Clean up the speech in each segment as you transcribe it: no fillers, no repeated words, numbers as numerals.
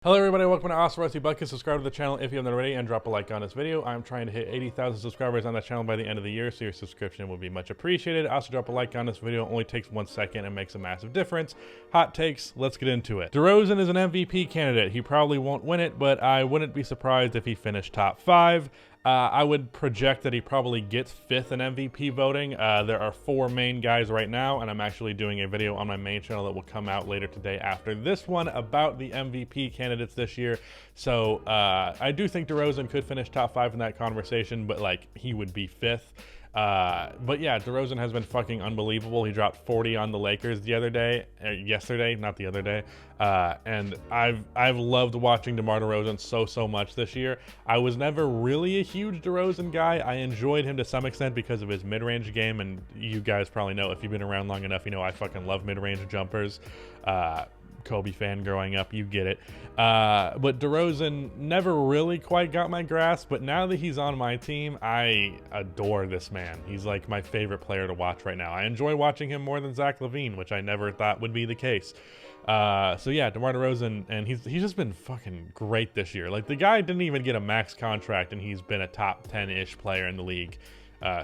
Hello everybody, welcome to Awesome Rusty Bucket. Subscribe to the channel if you haven't already and drop a like on this video. I'm trying to hit 80,000 subscribers on that channel by the end of the year, so your subscription would be much appreciated. Also drop a like on this video, it only takes 1 second and makes a massive difference. Hot takes, let's get into it. DeRozan is an MVP candidate. He probably won't win it, but I wouldn't be surprised if he finished top 5. I would project that he probably gets 5th in MVP voting. There are 4 main guys right now, and I'm actually doing a video on my main channel that will come out later today after this one about the MVP candidates this year. So I do think DeRozan could finish top 5 in that conversation, but like he would be 5th. But yeah, DeRozan has been fucking unbelievable. He dropped 40 on the Lakers the other day, yesterday, not the other day. And I've loved watching DeMar DeRozan so much this year. I was never really a huge DeRozan guy. I enjoyed him to some extent because of his mid-range game, and you guys probably know, if you've been around long enough, you know I fucking love mid-range jumpers. Kobe fan growing up, you get it. But DeRozan never really quite got my grasp, but now that he's on my team, I adore this man. He's like my favorite player to watch right now. I enjoy watching him more than Zach LaVine, which I never thought would be the case. So yeah, DeMar DeRozan, and he's just been fucking great this year. Like, the guy didn't even get a max contract, and he's been a top 10-ish player in the league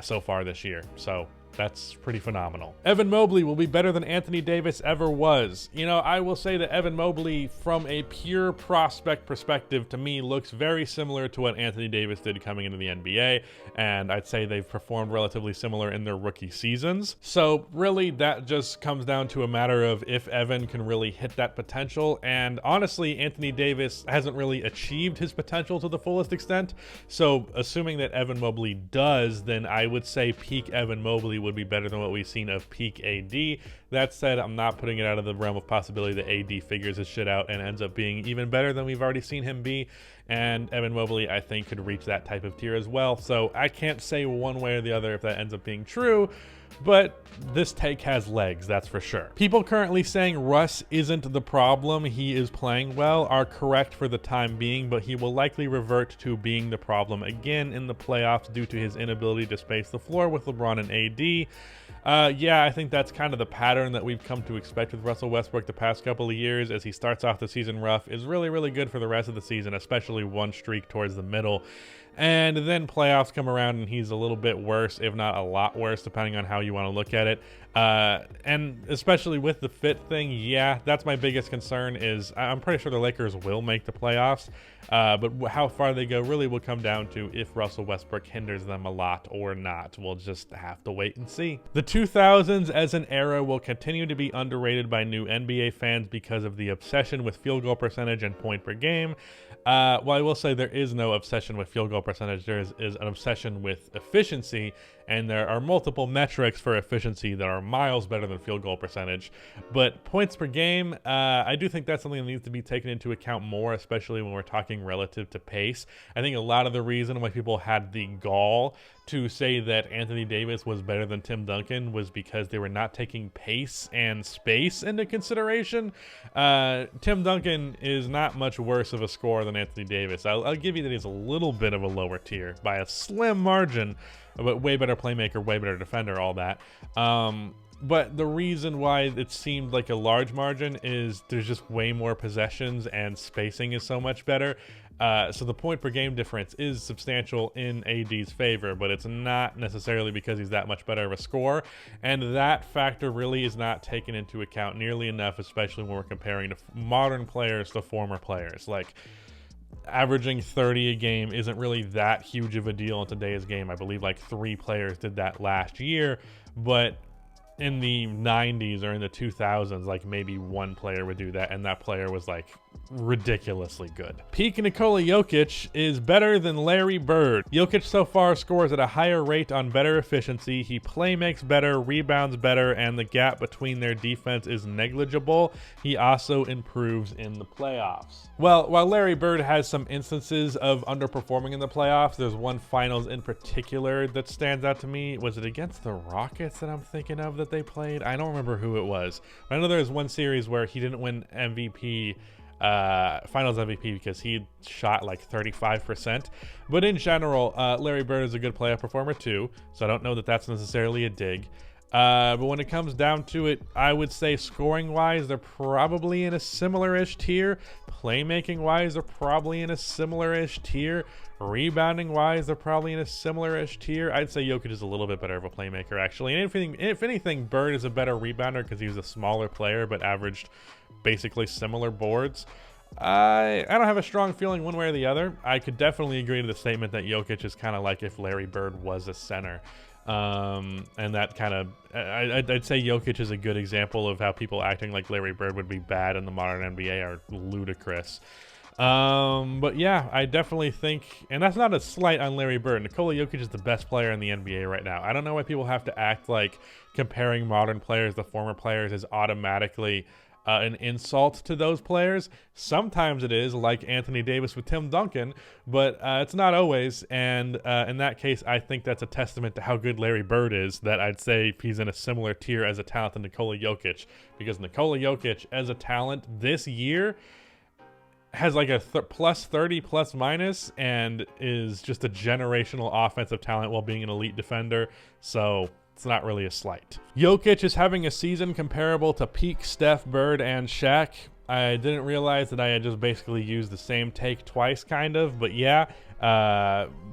so far this year. So that's pretty phenomenal. Evan Mobley will be better than Anthony Davis ever was. You know, I will say that Evan Mobley, from a pure prospect perspective, to me looks very similar to what Anthony Davis did coming into the NBA, and I'd say they've performed relatively similar in their rookie seasons. So really, that just comes down to a matter of if Evan can really hit that potential, and honestly, Anthony Davis hasn't really achieved his potential to the fullest extent. So assuming that Evan Mobley does, then I would say peak Evan Mobley would be better than what we've seen of peak AD. That said, I'm not putting it out of the realm of possibility that AD figures his shit out and ends up being even better than we've already seen him be. And Evan Mobley, I think, could reach that type of tier as well. So I can't say one way or the other if that ends up being true, but this take has legs, that's for sure. People currently saying Russ isn't the problem, he is playing well, are correct for the time being, but he will likely revert to being the problem again in the playoffs due to his inability to space the floor with LeBron and AD. Yeah, I think that's kind of the pattern that we've come to expect with Russell Westbrook the past couple of years. As he starts off the season rough, is really good for the rest of the season, especially one streak towards the middle. And then playoffs come around and he's a little bit worse, if not a lot worse, depending on how you want to look at it. And especially with the fit thing, yeah, that's my biggest concern. Is I'm pretty sure the Lakers will make the playoffs, but how far they go really will come down to if Russell Westbrook hinders them a lot or not. We'll just have to wait and see. The 2000s as an era will continue to be underrated by new NBA fans because of the obsession with field goal percentage and point per game. Well, I will say there is no obsession with field goal percentage. There is an obsession with efficiency, and there are multiple metrics for efficiency that are miles better than field goal percentage. But points per game, I do think that's something that needs to be taken into account more, especially when we're talking relative to pace. I think a lot of the reason why people had the gall to say that Anthony Davis was better than Tim Duncan was because they were not taking pace and space into consideration. Tim Duncan is not much worse of a scorer than Anthony Davis. I'll give you that he's a little bit of a lower tier by a slim margin, but way better playmaker, way better defender, all that. But the reason why it seemed like a large margin is there's just way more possessions and spacing is so much better. So the point per game difference is substantial in AD's favor, but it's not necessarily because he's that much better of a scorer. And that factor really is not taken into account nearly enough, especially when we're comparing to modern players to former players. Like, averaging 30 a game isn't really that huge of a deal in today's game. I believe like 3 players did that last year, but in the 90s or in the 2000s, like maybe 1 player would do that, and that player was like ridiculously good. Peak Nikola Jokic is better than Larry Bird. Jokic so far scores at a higher rate on better efficiency. He play makes better, rebounds better, and the gap between their defense is negligible. He also improves in the playoffs. Well, while Larry Bird has some instances of underperforming in the playoffs, there's one finals in particular that stands out to me. Was it against the Rockets that I'm thinking of that they played? I don't remember who it was. I know there was one series where he didn't win MVP, finals MVP, because he shot like 35%. But in general, Larry Bird is a good playoff performer too, so I don't know that that's necessarily a dig. But when it comes down to it, I would say scoring-wise, they're probably in a similar-ish tier. Playmaking-wise, they're probably in a similar-ish tier. Rebounding-wise, they're probably in a similar-ish tier. I'd say Jokic is a little bit better of a playmaker, actually. And if anything, Bird is a better rebounder because he was a smaller player but averaged basically similar boards. I don't have a strong feeling one way or the other. I could definitely agree to the statement that Jokic is kind of like if Larry Bird was a center. And that kind of, I'd say Jokic is a good example of how people acting like Larry Bird would be bad in the modern NBA are ludicrous. But yeah, I definitely think, and that's not a slight on Larry Bird. Nikola Jokic is the best player in the NBA right now. I don't know why people have to act like comparing modern players to former players is automatically an insult to those players. Sometimes it is, like Anthony Davis with Tim Duncan, but it's not always. And in that case, I think that's a testament to how good Larry Bird is, that I'd say he's in a similar tier as a talent to Nikola Jokic, because Nikola Jokic as a talent this year has like a plus 30 plus minus and is just a generational offensive talent while being an elite defender. So it's not really a slight. Jokic is having a season comparable to peak Steph, Bird, and Shaq. I didn't realize that I had just basically used the same take twice, kind of. But yeah,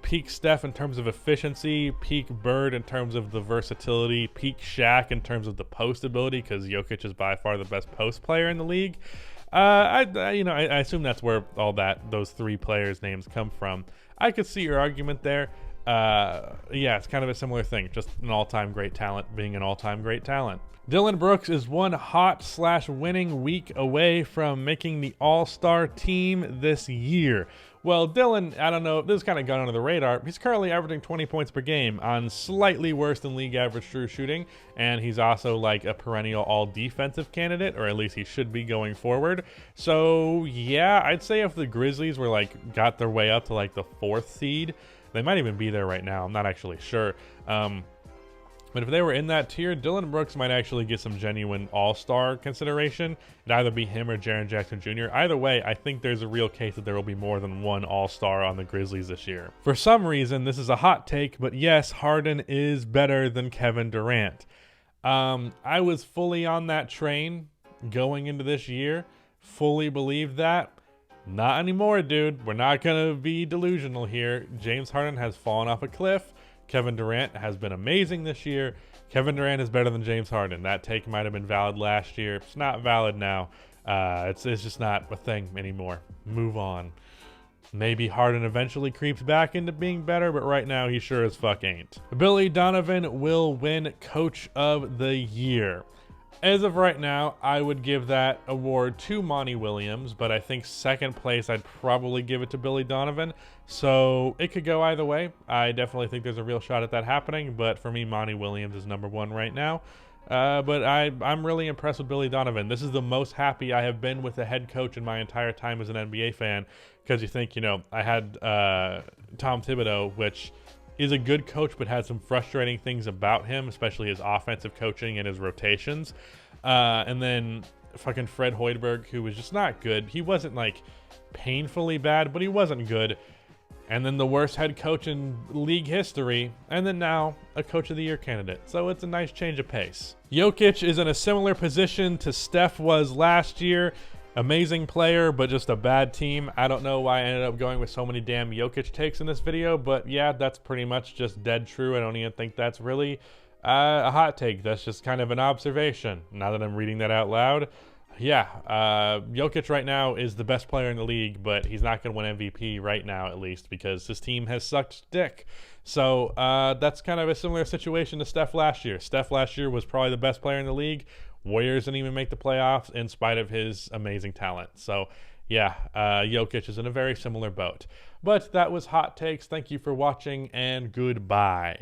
peak Steph in terms of efficiency, peak Bird in terms of the versatility, peak Shaq in terms of the post ability, because Jokic is by far the best post player in the league. I assume that's where all those three players' names come from. I could see your argument there. Yeah, it's kind of a similar thing, just an all-time great talent being an all-time great talent. Dillon Brooks is one hot/winning week away from making the All-Star team this year. Well, Dillon, I don't know, this has kind of gone under the radar. He's currently averaging 20 points per game on slightly worse than league average true shooting, and he's also like a perennial all-defensive candidate, or at least he should be going forward. So yeah, I'd say if the Grizzlies were like got their way up to like the 4th seed, they might even be there right now. I'm not actually sure. But if they were in that tier, Dillon Brooks might actually get some genuine all-star consideration. It'd either be him or Jaren Jackson Jr. Either way, I think there's a real case that there will be more than one all-star on the Grizzlies this year. For some reason, this is a hot take, but yes, Harden is better than Kevin Durant. I was fully on that train going into this year. Fully believed that. Not anymore, dude. We're not going to be delusional here. James Harden has fallen off a cliff. Kevin Durant has been amazing this year. Kevin Durant is better than James Harden. That take might have been valid last year. It's not valid now. It's just not a thing anymore. Move on. Maybe Harden eventually creeps back into being better, but right now he sure as fuck ain't. Billy Donovan will win Coach of the Year. As of right now, I would give that award to Monty Williams, but I think second place I'd probably give it to Billy Donovan. So it could go either way. I definitely think there's a real shot at that happening, but for me, Monty Williams is number one right now. But I'm really impressed with Billy Donovan. This is the most happy I have been with a head coach in my entire time as an NBA fan, because you think, I had Tom Thibodeau, which is a good coach, but had some frustrating things about him, especially his offensive coaching and his rotations. And then fucking Fred Hoiberg, who was just not good. He wasn't like painfully bad, but he wasn't good. And then the worst head coach in league history, and then now a Coach of the Year candidate. So it's a nice change of pace. Jokic is in a similar position to Steph was last year. Amazing player, but just a bad team. I don't know why I ended up going with so many damn Jokic takes in this video, but yeah, that's pretty much just dead true. I don't even think that's really a hot take. That's just kind of an observation. Now that I'm reading that out loud, yeah, Jokic right now is the best player in the league, but he's not going to win MVP right now, at least, because his team has sucked dick. So that's kind of a similar situation to Steph last year. Steph last year was probably the best player in the league. Warriors didn't even make the playoffs in spite of his amazing talent. So yeah, Jokic is in a very similar boat. But that was Hot Takes. Thank you for watching, and goodbye.